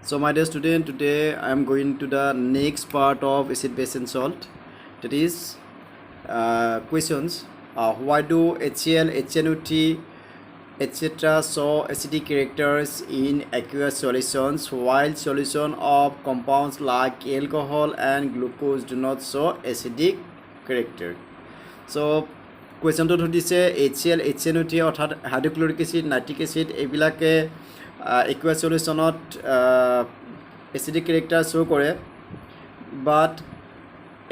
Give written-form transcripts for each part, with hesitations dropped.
So my dear student, today I am going to the next part of acid base and salt, that is questions. Why do HCl, HNO3 etc. show acidic characters in aqueous solutions while solution of compounds like alcohol and glucose do not show acidic character? So question to hodise HCl, HNO3 অর্থাৎ hydrochloric acid, nitric acid এইবিলাকে aqueous solutionত acidic character show কৰে, but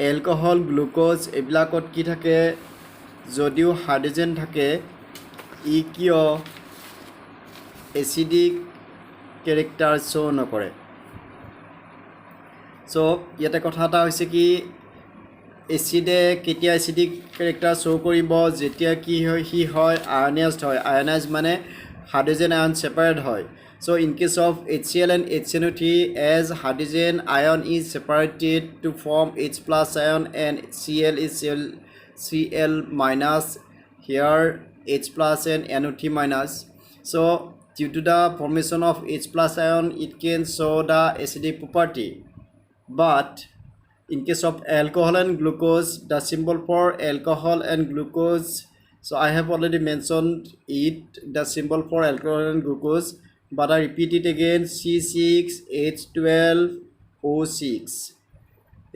alcohol, glucose এইবিলাকত কি থাকে, যদিও hydrogen থাকে ই কিয় acidic character show নকৰে? so ইয়াতে কথা এটা হৈছে কি এসিডে কেতিয়া এসিডিক ক্যাৰেক্টাৰ শো কৰিব যেতিয়া কি হয় হি হয় আয়নাইজড হয়। আয়নাইজ মানে hydrogen ion separate হয়। So in case of HCl and HNO3, as hydrogen ion is separated to form H plus ion and Cl is Cl minus, here H plus and NO3 minus. So due to the formation of H plus ion, it can show the acidic property. But in case of alcohol and glucose, the symbol for alcohol and glucose, so I have already mentioned it, the symbol for alcohol and glucose, but I repeat it again, C6H12O6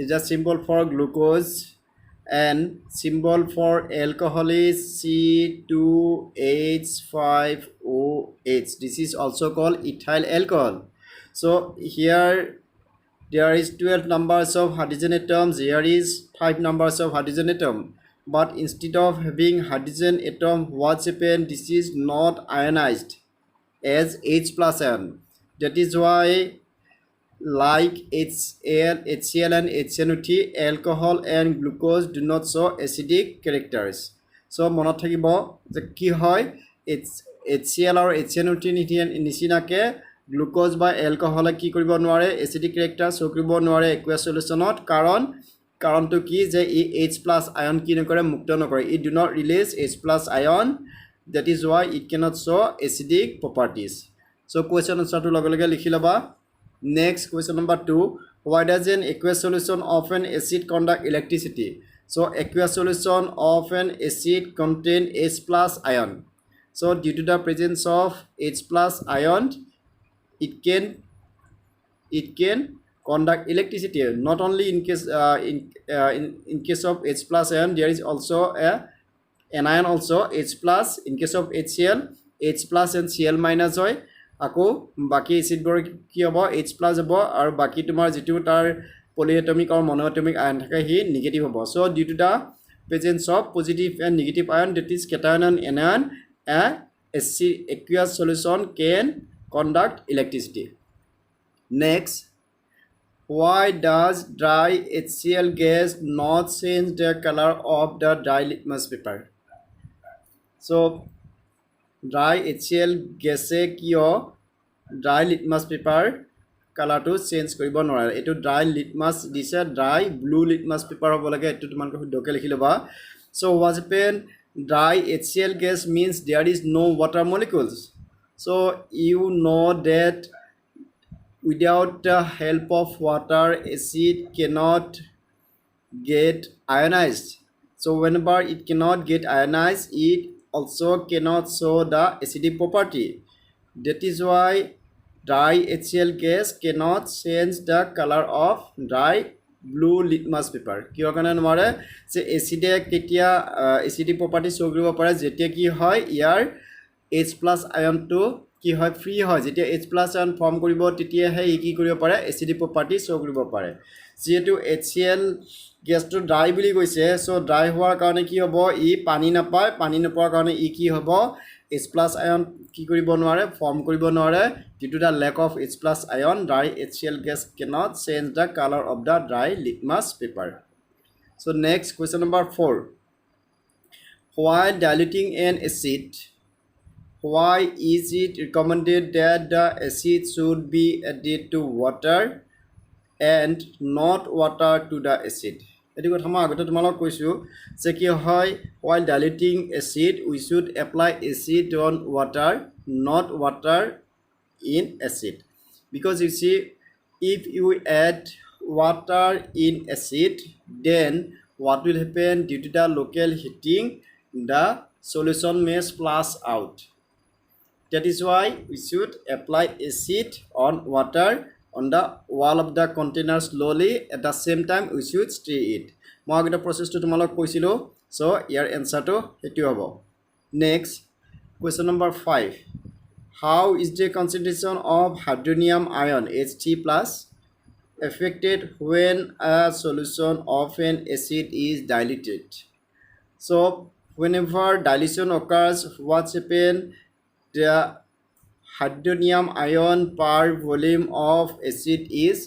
is the symbol for glucose, and symbol for alcohol is C2H5OH. This is also called ethyl alcohol. So here there is 12 numbers of hydrogen atoms, here is 5 numbers of hydrogen atom. But instead of having hydrogen atom, what's happened? This is not ionized as H plus ion. That is why, like HCl and HNO3, alcohol and glucose do not show acidic characters. So মনত থাকিব যে কি হয় HCl আৰু HNO3 নিচিনাকে glucose বা এলকহলে কি কৰিব নোৱাৰে, এচিডিক ক্যাৰেক্টাৰ শো কৰিব নোৱাৰে একুয়াস সলিউশনত। কাৰণটো কি যে ই H plus ion কি নকৰে, মুক্ত নকৰে, it do not release H plus ion, that is why it cannot show acidic properties. So question answer to লগে লগে লিখি লবা। Next, question number 2, why does an aqueous solution of an acid conduct electricity? So aqueous solution of an acid contain H plus ion. So due to the presence of H plus ion, it can conduct electricity. Not only in case of H plus ion, there is also an ion also H plus. In case of HCl, H plus and Cl minus হয়, আকৌ বাকি এসিডবোৰ কি হ'ব, H plus হ'ব, আৰু বাকি তোমাৰ যেটো তাৰ polyatomic or monoatomic ion থাকে হি নেগেটিভ হ'ব। So due to the presence of positive and negative ion, that is cation and anion, aqueous solution can conduct electricity. Next, why does dry HCl gas not change the color of the dry litmus paper? So dry HCl gas কিয় dry litmus paper color to change কৰিব নোৱাৰে? এটো dry litmus দিছে, dry blue litmus paper হ'ব লাগে, এটো তোমালোকে ডকে লিখি লবা। So what happened? Dry HCl gas means there is no water molecules. So you know that without the help of water, acid cannot get ionized. So whenever it cannot get ionized, it also cannot show the acidic property. That is why dry HCl gas cannot change the color of dry blue litmus paper. কিয় কাৰণে নোৱাৰে? যে এসিডে কেতিয়া acidic property show কৰিব পাৰে যেতিয়া কি হয় ইয়াৰ H plus ion to কি হয় ফ্ৰী হয়, যেতিয়া H plus ion ফৰ্ম কৰিব তেতিয়াহে ই কি কৰিব পাৰে acidic property show কৰিব পাৰে। যেহেতু HCl গেছটো ড্ৰাই বুলি কৈছে, সো ড্ৰাই হোৱাৰ কাৰণে কি হ'ব, ই পানী নাপায়, পানী নোপোৱাৰ কাৰণে ই কি হ'ব H plus ion কি কৰিব নোৱাৰে, ফৰ্ম কৰিব নোৱাৰে। due to the lack of H plus ion, dry HCl gas cannot change the color of the dry litmus paper. So next, question number 4, while diluting an acid, why is it recommended that the acid should be added to water and not water to the acid? এটি কথা মই আগতে তোমালোকক কৈছোঁ যে কি হয়, while diluting acid we should apply acid on water, not water in acid, because you see, if you add water in acid, then what will happen? Due to the local heating, the solution may splash out. That is why we should apply acid on water on the wall of the container slowly. At the same time, we should stir it. মই আগতে প্ৰচেছটো তোমালোক কৈছিলোঁ, so ইয়াৰ এনসাৰটো সেইটো হ'ব. Next, question number 5. How is the concentration of hydronium ion H3 plus affected when a solution of an acid is diluted? So whenever dilution occurs, what happens? The hydronium ion per volume of acid is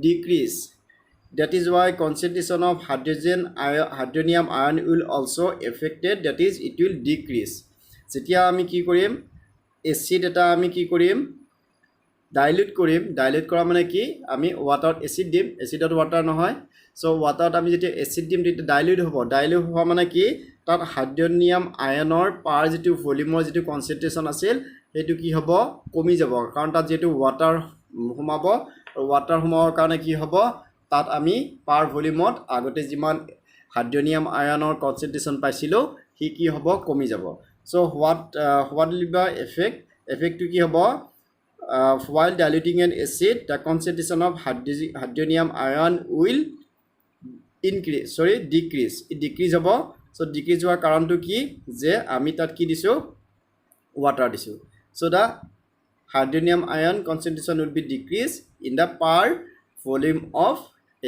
decreased. That is why concentration of hydronium ion will also affected, that is it will decrease. যেতিয়া আমি কি কৰিম, acid এটা আমি কি কৰিম, dilute কৰিম. Dilute কৰা মানে কি, আমি ওয়াটাৰত এসিড দিম, এসিডত ওয়াটাৰ নহয়. সো ওয়াটাৰত আমি যেতিয়া এসিড দিম তেতিয়া ডাইলিউট হ'ব. ডাইলিউট হোৱা মানে কি, তাত হাইড্ৰোনিয়াম আয়নৰ পাৰ যেটো ভলিউমৰ যেটো কনসেন্ট্ৰেশন আছিল সেইটো কি হ'ব, কমি যাব. কাৰণ তাত যেটো ওয়াটাৰ সোমাব, ওয়াটাৰ সোমাবৰ কাৰণে কি হ'ব, তাত আমি পাৰ ভলিউমত আগতে যিমান হাইড্ৰোনিয়াম আয়নৰ কনসেন্ট্ৰেশন পাইছিলোঁ সি কি হ'ব, কমি যাব. So what will be effect কি হ'ব, while diluting an acid, the concentration of hydronium ion will decrease. It decrease হ'ব. So decrease হোৱাৰ কাৰণটো কি, যে আমি তাত কি দিছোঁ, water দিছোঁ. So the hydronium ion concentration will be decreased in the per volume of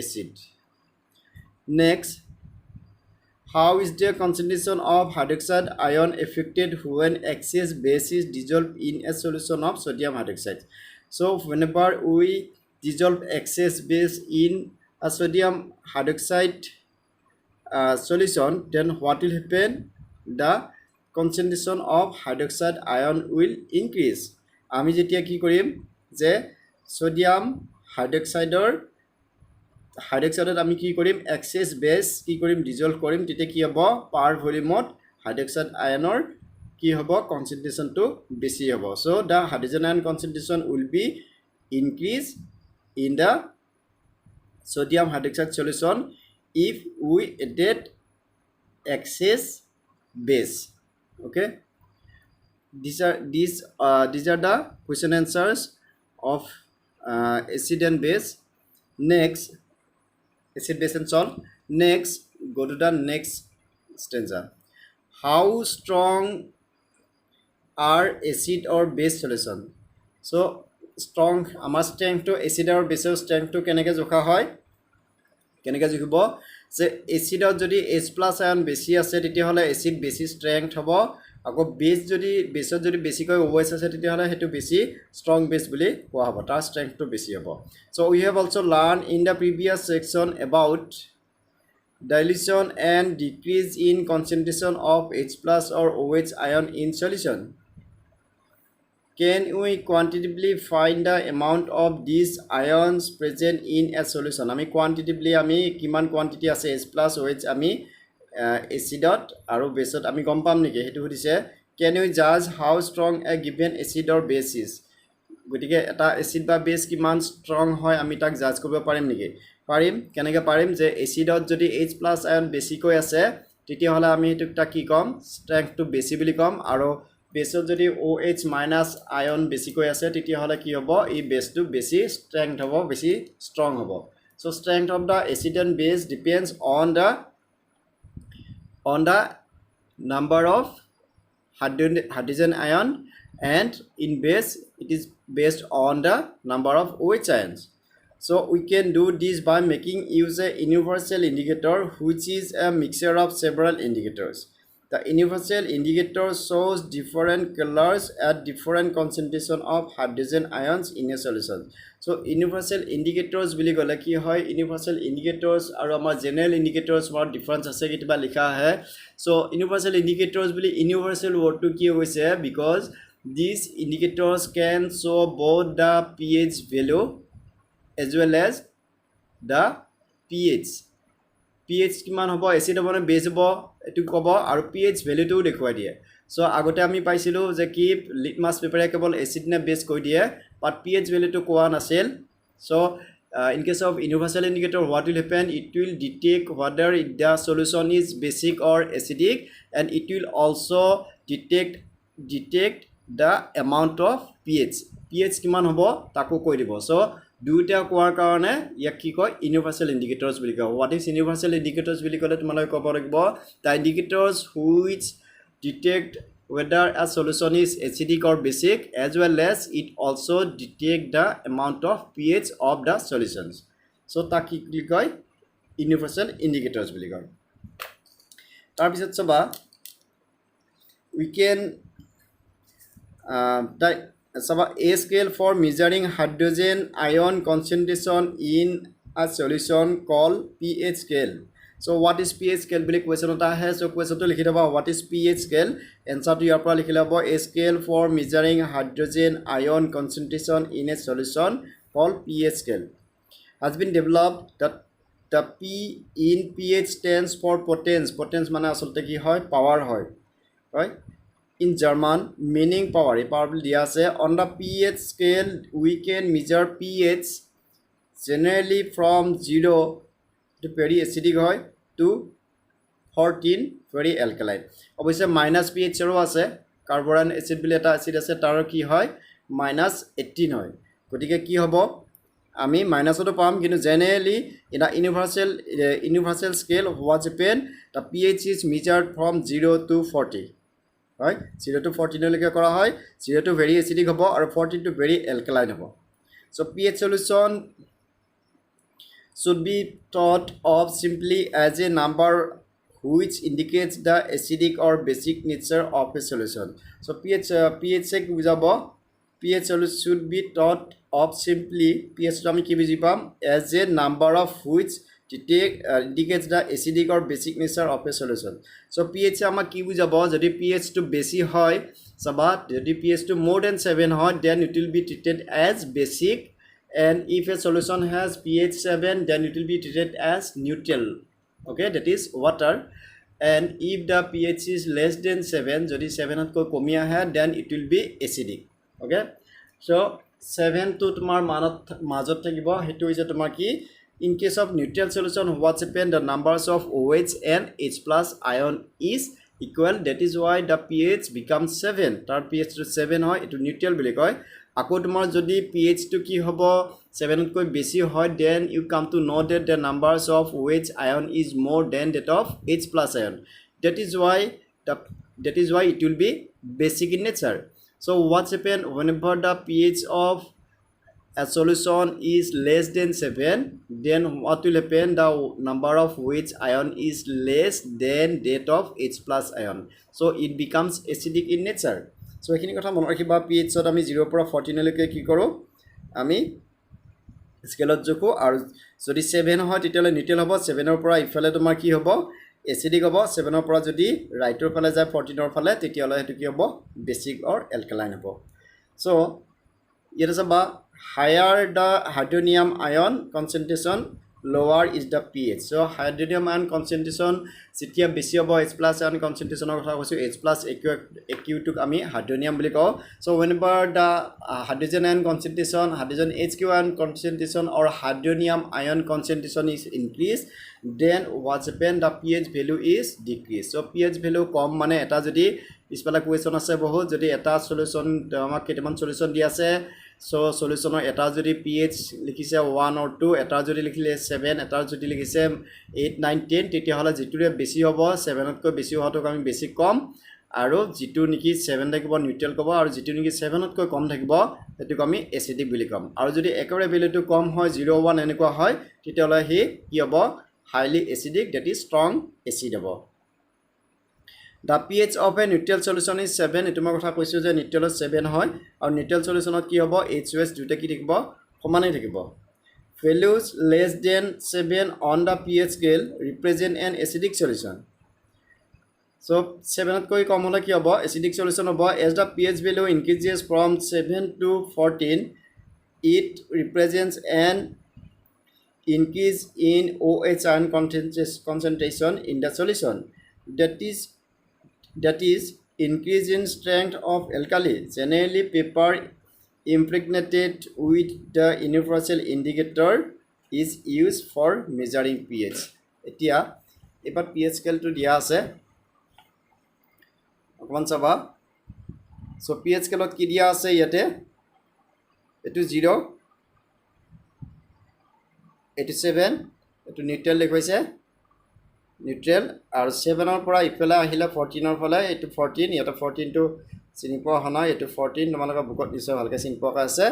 acid. Next, how is the concentration of hydroxide ion affected when excess base is dissolved in a solution of sodium hydroxide? So whenever we dissolve excess base in a sodium hydroxide solution, then what will happen? The concentration of hydroxide ion will increase. আমি যেতিয়া কি কৰিম, যে sodium হাইড্ৰক্সাইডত আমি কি কৰিম, access বেছ কি কৰিম, ডিজলভ কৰিম. তেতিয়া কি হ'ব, পাৰ ভলিউমত হাইড্ৰক্সাইড আয়নৰ কি হ'ব, কনচেন্ট্ৰেশ্যনটো বেছি হ'ব. So' the hydrogen ion concentration will be increase in the sodium hydroxide solution if we added excess base. Okay, these are the question answers of acid and base. Next, acid base and salt. Next, go to the next stanza. How strong are acid or base solution? So strong, আমাৰ strength to acid or base strength to কেনেকৈ জোখা হয়, কেনেকৈ জুখিব, যে এচিডত যদি H+ আয়ন বেছি আছে তেতিয়াহ'লে এচিড বেছি ষ্ট্ৰেংথ হ'ব. আকৌ বেছত যদি বেছিকৈ OH আছে তেতিয়াহ'লে সেইটো বেছি ষ্ট্ৰং বেছ বুলি কোৱা হ'ব, তাৰ ষ্ট্ৰেংথটো বেছি হ'ব. So' we have also' learn in the previous section about dilution and decrease in concentration of H+ or OH ion in solution. Can we quantitatively find the amount of these ions present in a solution? আমি quantitatively আমি কিমান quantity আছে H+ OH আমি এচিডত আৰু বেছত আমি গম পাম নেকি, সেইটো সুধিছে. Can we judge how strong a given acid or base is? গতিকে এটা এচিড বা বেছ কিমান ষ্ট্ৰং হয় আমি তাক জাজ কৰিব পাৰিম নেকি? পাৰিম. কেনেকৈ পাৰিম, যে এচিডত যদি H+ আয়ন বেছিকৈ আছে তেতিয়াহ'লে আমি সেইটোক তাক কি ক'ম, ষ্ট্ৰেংথটো বেছি বুলি ক'ম. আৰু বেছত যদি OH- আয়ন বেছিকৈ আছে তেতিয়াহ'লে কি হ'ব, এই বেছটো বেছি ষ্ট্ৰেংথ হ'ব, বেছি ষ্ট্ৰং হ'ব. So' strength of the acid and base depends on the number of hydrogen ion, and in base it is based on the number of OH ions. So we can do this by making use a universal indicator which is a mixture of several indicators. The universal indicator shows different colors at different concentration of hydrogen ions in a solution. So universal indicators বুলি ক'লে কি হয়, universal indicators আৰু আমাৰ general indicators ৰ difference আছে, কিবা লিখা আহে. So universal indicators বুলি universal wordটো কি হৈছে, because these indicators can show both the pH value as well as the pH. pH কিমান হ'ব, এচিড হ'ব নে বেছ হ'ব এইটো ক'ব, আৰু pH ভেলুটোও দেখুৱাই দিয়ে. চ' আগতে আমি পাইছিলোঁ যে কি লিটমাছ পেপাৰে কেৱল এচিড নে বেছ কৈ দিয়ে, but pH value to কোৱা নাছিল so in case of universal indicator what will happen it will detect whether the solution is basic or acidic and it will also detect the amount of pH কিমান হ'ব তাকো কৈ দিব so দুইটা কোৱাৰ কাৰণে ইয়াক কি কয় universal indicators বুলি কয় what is universal indicators বুলি ক'লে তোমালোকে ক'ব লাগিব the indicators which detect whether a solution is acidic or basic as well as it also detect the amount of pH of the solutions so তাক কি বুলি কয় universal indicators বুলি কয় তাৰ পিছত চাবা we can a scale for measuring hydrogen ion concentration in a solution called pH scale so what is pH scale বুলি question এটা আহে so question টো লিখি দিবা what is pH scale answer টো ইয়াৰ পৰা লিখি লব a scale for measuring hydrogen ion concentration in a solution called pH scale has been developed that the P in pH stands for potence মানে আসলতে কি হয় power হয় right in German meaning power will দিয়া আছে on the pH scale we can measure pH generally from 0 to very acidic হয় to 14 very alkaline অবশ্যই minus pH এৰো আছে কাৰ্বন এসিড বুলি এটা এসিড আছে তাৰ কি হয় -18 হয় গতিকে কি হ'ব আমি মাইনাসটো পাম কিন্তু generally in a universal scale what happen the pH is measured from 0 to 40 right 0 to 14 লৈকে কৰা হয় 0 to very acidic হ'ব আৰু 14 to very alkaline হ'ব so pH solution should be thought of simply as a number which indicates the acidic or basic nature of a solution so pH ek bujabo pH solution should be thought of simply pH to ami ki buji pam as a number of which indicates the acidic or basic nature of a solution so pH ama ki bujabo jodi pH to besi hoy sabat jodi pH to more than 7 hoy then it will be treated as basic and if a solution has pH 7 then it will be treated as neutral okay that is water and if the pH is less than 7 jodi 7 at ko komi ahe then it will be acidic okay so 7 to tumar manot majot thakibo hetu hoise tumar ki in case of neutral solution what's happen the numbers of OH and H plus ion is equal that is why the pH becomes 7 tar pH to 7 hoy etu neutral boli koy ako tumar jodi pH to ki hobo 7 at koi besi hoy then you come to know that the numbers of OH ion is more than that of H plus ion that is why it will be basic in nature so what's happen whenever the pH of a solution is less than 7 then what will happen the number of which ion is less than that of H plus ion so it becomes acidic in nature so ekhini kotha mon rakhiba pH ot ami 0 পৰা 14 লৈকে কি কৰো আমি স্কেলত জকো আৰু যদি 7 হয় তেতিয়ালে neutral হ'ব 7 ৰ পৰা ইফালে তোমাৰ কি হ'ব এসিডিক হ'ব 7 ৰ পৰা যদি ৰাইটৰ ফালে যায় 14 ৰ ফালে তেতিয়ালে হেতু কি হ'ব বেসিক অৰ এলকালাইন হ'ব so here is about higher the hydronium ion concentration lower is the pH so hydronium ion concentration sitia besi hobo H plus ion concentration or kotha koisu H plus aq to ami hydronium boli ko so whenever the hydrogen ion concentration hydrogen HQ ion concentration or hydronium ion concentration is increased then what's happen the pH value is decreased so pH value kom mane eta jodi ispala question ase bahut jodi eta solution amak keteman solution di ase so solution eta jodi pH likhise 1 or 2 eta jodi likhile 7 eta jodi likhise 8 9 10 tetia hola jiture besi hobo 7 ot ko besi hoto ami besi kom aru jitu niki 7 thakibo neutral kobo aru jitu niki 7 ot ko kom thakibo etu ami acidic bili kom aru jodi ekore value to kom hoy 0 1 eneko hoy tetia hola hi ki hobo highly acidic that is strong acid hobo the pH of a neutral solution is 7 etu ma kotha koisu je neutral 7 hoy aru neutral solution ot ki hobo HOS duta ki thikbo komane thikbo values less than 7 on the pH scale represent an acidic solution so 7 ot koi kom hola ki hobo acidic solution hobo as the pH value increases from 7 to 14 it represents an increase in OH ion concentration in the solution that is increase in strength of alkali generally paper impregnated with the universal indicator is used for measuring pH. এতিয়া এবাৰ pH স্কেলটো দিয়া আছে অকমান চাবা so pH স্কেলত কি দিয়া আছে ইয়াতে এটো 0 এটো 7 এটো নিউট্ৰেল লিখাইছে নিউট্ৰেল আৰু 7 ৰ পৰা ইফালে আহিলে 14 ৰ ফালে এটো 14 ইয়াতে 14 টো চিনি পোৱা হনা এটো 14 তোমালোকৰ বুকত নিশ্চয় ভালকে চিনি পোৱা আছে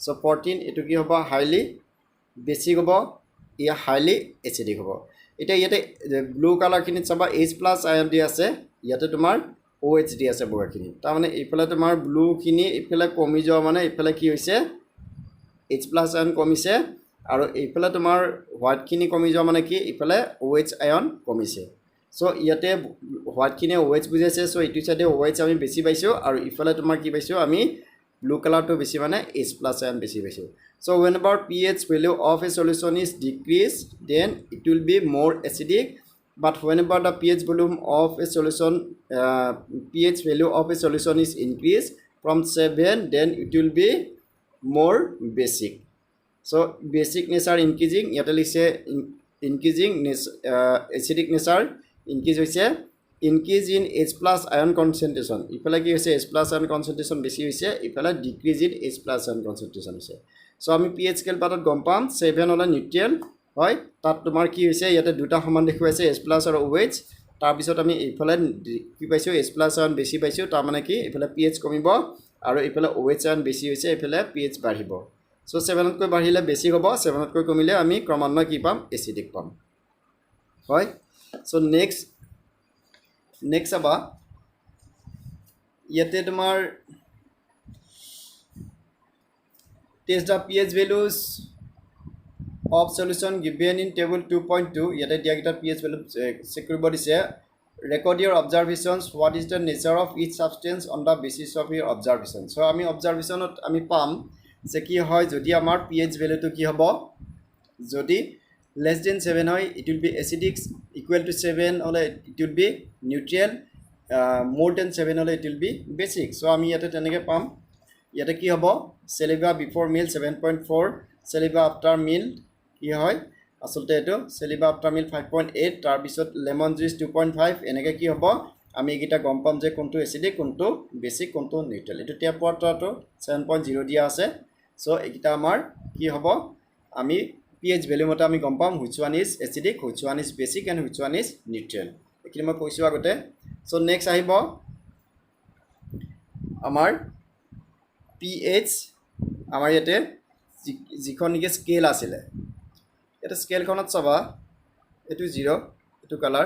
সো 14 এটো কি হ'ব হাইলি বেসিক হ'ব ইয়া হাইলি এসিডিক হ'ব এটা ইয়াতে ব্লু কালার খিনি চাবা H+ আয়ন দি আছে ইয়াতে তোমাৰ OH দি আছে বগাখিনি তাৰ মানে ইফালে তোমাৰ ব্লু খিনি ইফালে কমি যোৱা মানে ইফালে কি হৈছে H+ আয়ন কমিছে আৰু ইফালে তোমাৰ হোৱাইট খিনি কমি যোৱা মানে কি ইফালে OH আয়ন কমিছে সো ইয়াতে হোৱাইট খিনি OH বুজাইছে সো ইটো সাইডে OH আমি বেছি পাইছো আৰু ইফালে তোমাৰ কি পাইছো আমি blue color to besi mane H+ ion besi paise so whenever pH value of a solution is decreased then it will be more acidic but whenever the pH volume of a solution pH value of a solution is increased from 7 then it will be more basic so basic nature increasing yata likse increasing acidic nature increase hoise increase in H+ ion concentration ifala ki hoise H+ ion concentration beshi hoise ifala decrease in H+ ion concentration hoise so ami pH scale patot gom pam 7 ola neutral hoy tat tomar ki hoise yate duta saman dekhuaise H+ aru OH tar bisot ami ifala ki paisu H+ ion beshi paisu ta mane ki ifala pH komibo aru ifala OH ion beshi hoise ifala pH badhibo so 7 ot koi badhile beshi hobo 7 ot koi komile ami ক্রমান্বয়ে কি পাম acidic পাম হয় so next aba yate tomar test the pH values of solution given in table 2.2 yate dia kita pH value check koribo dise record your observations what is the nature of each substance on the basis of your observation so ami observation ot ami pam je ki hoy jodi amar pH value to ki hobo jodi less than 7 hoy it will be acidic equal to 7 or it will be neutral more than 7 or it will be basic so ami yate teneke pam yate ki hobo saliva before meal 7.4 saliva after meal ki hoy asolte eto saliva after meal 5.8 tar bisot lemon juice 2.5 eneke ki hobo ami egita gom pam je kontu acidic kontu basic kontu neutral eto tap water to 7.0 dia ase so egita amar ki hobo ami pH value mata ami gom pam which one is acidic which one is basic and which one is neutral ekini ma koisu agote so next ahibo amar pH amar yate jikhon nike scale asile eta scale khonot saba etu 0 etu color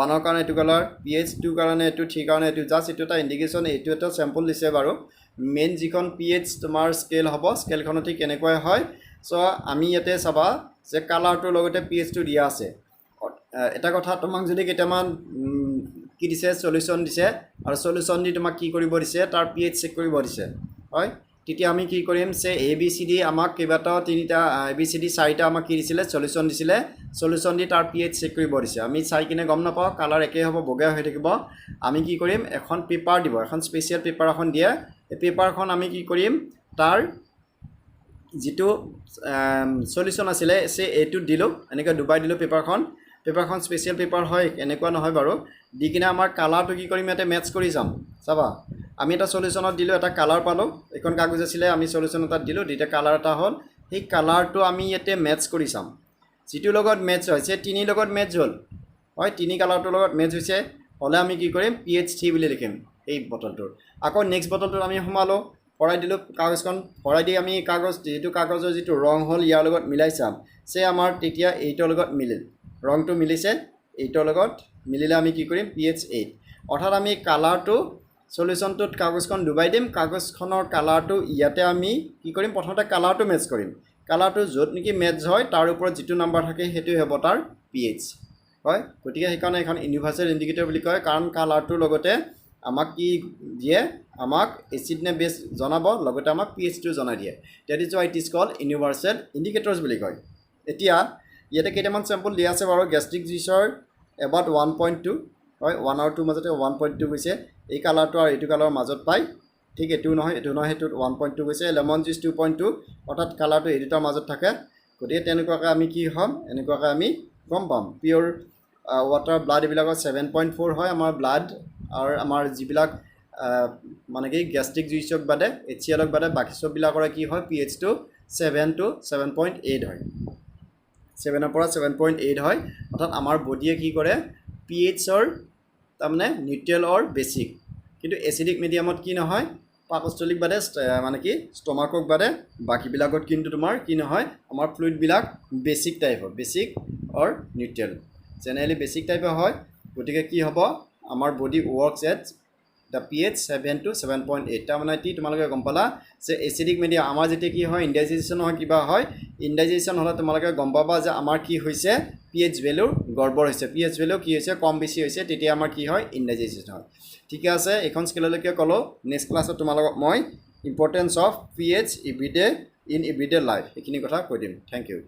1 or karone etu color pH 2 karone etu 3 karone etu just etu ta indication etu eta sample dise baru main jikhon pH tomar scale hobo scale khonoti kenekoi hoy so ami yate saba je color to logote pH to dia ase eta kotha tomak jodi ketaman ki dise solution dise aru solution di tomak ki koribo dise tar pH check koribo dise hoy titi ami ki korim se ABCD amak kebata tinita ABCD 4 ta amak ki disile solution disile solution di tar pH check koribo dise ami sai kine gom na paw color eke hobo boga hoy থাকিব ami ki korim ekhon paper dibo ekhon special paper ekhon dia e paper khon ami ki korim tar जितो solution आছিলে से एटु दिलो এনেকা Dubai দিলো পেপাৰখন special paper হয় এনেকুৱা নহয় বাৰু দি কিনা আমাৰ কালাৰটো কি কৰিম ইয়াতে ম্যাচ কৰি যাম চাবা আমি এটা সলিউশনত দিলো এটা কালাৰ পালো এখন কাগজ আছিলে আমি সলিউশন এটা দিলো দুটা কালাৰ এটা হল এই কালাৰটো আমি ইয়াতে ম্যাচ কৰি যাম যিটো লগত ম্যাচ হৈছে তিনি লগত ম্যাচ হল হয় তিনি কালাৰটোৰ লগত ম্যাচ হৈছে হলে আমি কি কৰিম pH3 বুলি লিখিম এই বটলটোৰ আকৌ নেক্সট বটলটোৰ আমি সমালো পৰাই দিলো কাগজখন পৰাই দি আমি কাগজ যেটো কাগজৰ যেটো ৰং হল ইয়াৰ লগত মিলাই চাম সে আমাৰ তেতিয়া এইটোৰ লগত মিলিল ৰংটো মিলিছে এইটোৰ লগত মিলিলে আমি কি কৰিম pH8 অৰ্থাৎ আমি কালাৰটো সলিউশনটোত কাগজখন ডুবাই দিম কাগজখনৰ কালাৰটো ইয়াতে আমি কি কৰিম প্ৰথমতে কালাৰটো মেচ কৰিম কালাৰটো যত নেকি মেচ হয় তাৰ ওপৰত যেটো নাম্বাৰ থাকে হেতু হ'ব তাৰ pH হয় গতিকে হেকাৰণে এখন ইউনিভাৰ্সাল ইন্ডিকেটৰ বুলি কয় কাৰণ কালাৰটোৰ লগতে আমাক কি দিয়ে আমাক এসিড নে বেস জনাব লগতে আমাক pH টো জনাই দিয়ে that is why it is called universal indicators বুলি কয় এতিয়া ইয়াতে কেইটামান স্যাম্পল দিয়া আছে বাৰু গ্যাস্ট্ৰিক জুইচৰ about 1.2 হয় 1 আৰু 2 মাজতে 1.2 গৈছে এই কালাৰটো আৰু এইটো কালাৰৰ মাজত পাই ঠিক এইটো নহয় সেইটো 1.2 গৈছে লেমন জুইচ 2.2 অৰ্থাৎ কালাৰটো এই দুটাৰ মাজত থাকে গতিকে তেনেকুৱাকৈ আমি কি হ'ম এনেকুৱাকৈ আমি গম পাম পিয়ৰ ৱাটাৰ ব্লাড এইবিলাকৰ 7.4 হয় আমাৰ ব্লাড আৰু আমাৰ যিবিলাক মানে কি গেষ্ট্ৰিক জুইচক বাদে HClক বাদে বাকী চববিলাকৰে কি হয় pHটো 7 to 7.8 হয় 7 পৰা 7.8 হয় অৰ্থাৎ আমাৰ বডিয়ে কি কৰে pHৰ তাৰমানে নিউট্ৰেল অৰ বেছিক কিন্তু এচিডিক মিডিয়ামত কি নহয় পাকস্থলীক বাদে মানে কি ষ্টমাকক বাদে বাকীবিলাকত কিন্তু তোমাৰ কি নহয় আমাৰ ফ্লুইডবিলাক বেছিক টাইপৰ বেছিক অৰ নিউট্ৰেল জেনেৰেলি বেছিক টাইপৰ হয় গতিকে কি হ'ব আমাৰ body works at the pH 7 to 7.8 তাৰমানে কি তোমালোকে গম পালা যে এচিডিক মিডিয়া আমাৰ যেতিয়া কি হয় ইনডাইজেশ্যন হয় কিবা হয় ইনডাইজেশ্যন হ'লে তোমালোকে গম পাবা যে আমাৰ কি হৈছে pH ভ্যালু গড়বড় হৈছে pH ভ্যালু কি হৈছে কম বেছি হৈছে তেতিয়া আমাৰ কি হয় ইনডাইজেশ্যন হয় ঠিক আছে এখন স্কেললৈকে ক'লো নেক্সট ক্লাছত তোমালোকক মই importance of pH everyday in everyday life এইখিনি কথা কৈ দিম থ্যাংক ইউ